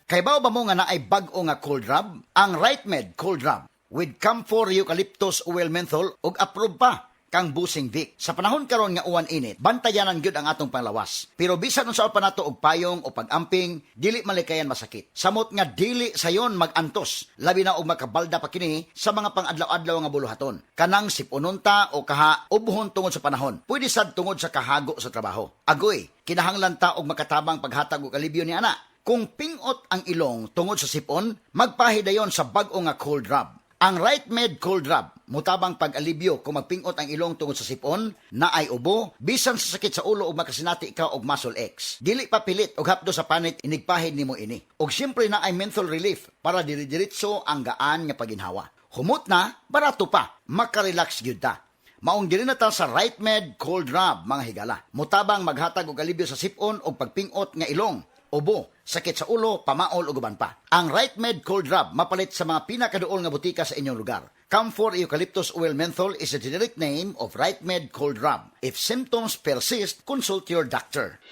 Kay bao ba mo nga na ay bag-o nga cold rub? Ang RightMed Cold Rub with camphor eucalyptus oil menthol ug approved pa kang busing Vic. Sa panahon karon nga uwan init, bantayanan gyud ang atong panglawas. Pero bisan unsa pa nato og payong o pag-amping, dili malikayan masakit. Samot nga dili sayon mag-antos, labi na og makabalda pa kini sa mga pang-adlaw-adlaw nga buluhaton. Kanang sipununta o kaha ubuhon tungod sa panahon. Pwede sad tungod sa kahago sa trabaho. Agoy, kinahanglan ta og makatabang paghatag og alibyo ni ana. Kung pingot ang ilong tungod sa sipon, magpahidayon sa bag-o nga cold rub. Ang RightMed Cold Rub, mutabang pag-alibyo kung magpingot ang ilong tungod sa sipon, na ay ubo, bisan sa sakit sa ulo o makasinati ka og muscle X. Dili pa pilit og hapdo sa panit inigpahid nimo ini. Og siyempre na ay menthol relief para diri-diritso ang gaan nga paginhawa. Humot na, barato pa, makarelax gyud ta. Maong diri na ta sa RightMed Cold Rub, mga higala. Mutabang maghatag og alibyo sa sipon o pagpingot nga ilong, ubo, sakit sa ulo, pamaol ug uban pa. Ang RightMed Cold Rub mapalit sa mga pinakaduol nga butika sa inyong lugar. Camphor eucalyptus oil menthol is the generic name of RightMed Cold Rub. If symptoms persist, consult your doctor.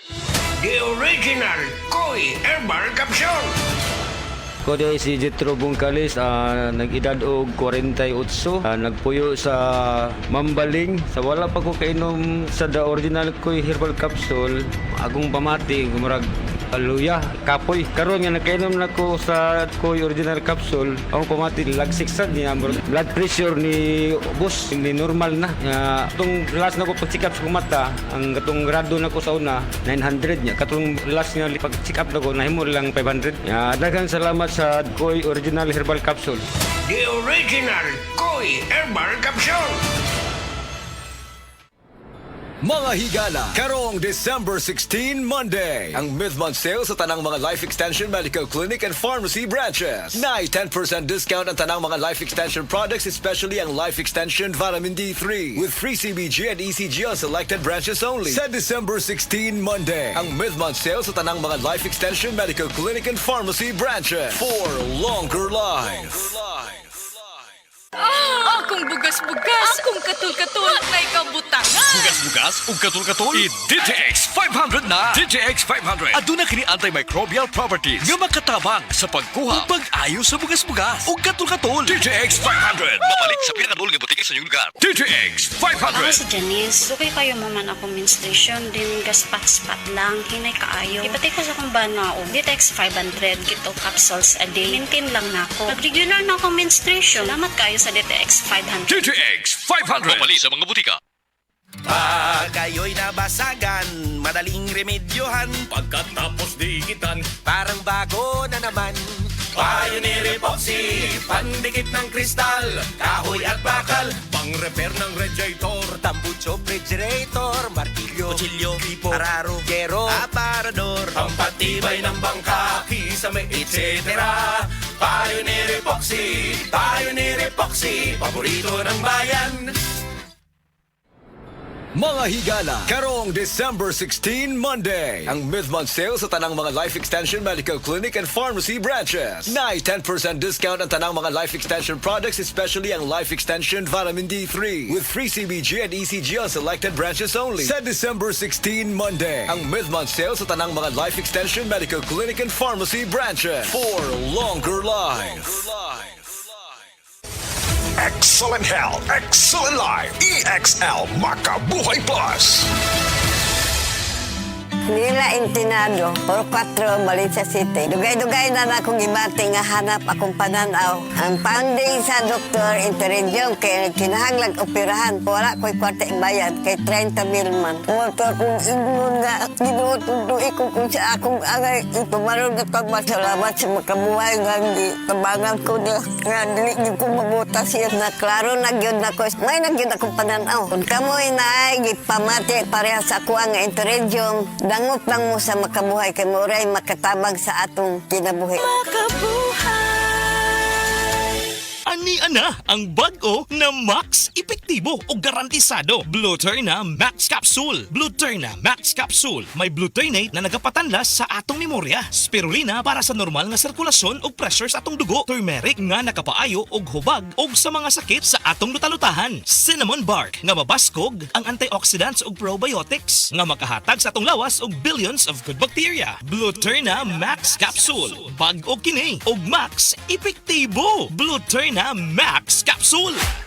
The original Koi Herbal Capsule. Ko di si Jetro Bungkalis, nag-edad og 48, nagpuyo sa Mambaling. Sa wala pa ko kainom sa the original Koi Herbal Capsule, akong pamati, gumurag aluya, kapoy. Karon nga nakainom na ko sa Koi Original Capsule, akong pamati, lagsiksan niya. Blood pressure ni boss, hindi normal na. Itong last na ko pag-check up sa mata, ang katong grado na ko sa una, 900 niya. Katong last nga pag-check up na ko, nahimo lang 500. Daghang salamat sa Koi Original Herbal Capsule. The original Koi Herbal Capsule. Mga higala, karong December 16, Monday, ang mid-month sale sa tanang mga Life Extension Medical Clinic and Pharmacy branches. Nai 10% discount ang tanang mga Life Extension products, especially ang Life Extension Vitamin D3, with free CBG and ECG on selected branches only. Sa December 16, Monday, ang mid-month sale sa tanang mga Life Extension Medical Clinic and Pharmacy branches for longer life. Akong bugas-bugas, akong katul-katul, may kabutangan. Bugas-bugas ug katul-katul i-DTX 500 na. DTX 500 aduna kini antimicrobial properties nga makatabang sa pagkuha ug pag-ayo sa bugas-bugas ug katul-katul. DTX 500 mabalik sa pinakadul nga butika sa inyong lugar. DTX Ako 500. si Janice. Sukay kayo maman ako menstruation din gaspat-spat lang. Hinay kaayo. Ipatay ko sa kong bana o Ditex 500 kito capsules a day. Maintain lang na ako. Pag-regular na akong menstruation. Salamat kayo sa Ditex 500. DTX 500 mabalik sa mga butika. Pag kayo'y nabasagan, madaling remedyohan. Pagkatapos dikitan, Parang bago na naman. Pioneer Epoxy, pandikit ng kristal, kahoy at bakal, pang-repair ng radiator, tambucho, refrigerator, martilyo, kutsilyo, pipo, araro, gero, aparador, pampatibay ng bangka, kisame, etc. Pioneer Epoxy, paborito ng bayan. Mga higala, karong December 16, Monday, ang mid-month sale sa tanang mga Life Extension Medical Clinic and Pharmacy branches. Nai 10% discount ang tanang mga Life Extension products, especially ang Life Extension Vitamin D3, with free CBG and ECG on selected branches only. Sa December 16, Monday, ang mid-month sale sa tanang mga Life Extension Medical Clinic and Pharmacy branches for longer life. Excellent health, excellent life. EXL Makabuhay Plus. Nila Intinado, Puro 4, Valencia City. Dugay-dugay na akong ibati nga hanap akong pananaw. Ang finding sa doktor, interredyong kay kinahanglag operahan. Wala ko'y kwarta ibayad kay 30 mil man. Motor kong ingon nga, ginutundo ko kung sa akong angay. Ipumarong na pagmasalamat sa makabuhay nga hindi. Tabangan ko na nga dili ko mabutas siya na klaro nagyod na ko. May nagyod akong pananaw. Kung kamoy na ay gipamati pareha sa kuha nga interredyong, dangop lang mo sa makabuhay kay Moray makatabang sa atong kinabuhi. Makabuhay. Ang Ini ana ang bag-o na max epektibo o garantisado. Bluturna Max Capsule. Bluturna Max Capsule. May blutinate na nagapatanlas sa atong memorya. Spirulina para sa normal nga sirkulasyon o pressure sa atong dugo. Turmeric nga nakapaayo og hubag og sa mga sakit sa atong lutalutahan. Cinnamon bark nga mabaskog ang antioxidants ug probiotics nga makahatag sa atong lawas og billions of good bacteria. Bluturna Max Capsule. Bag-o kini og max epektibo. Bluturna Max Capsule.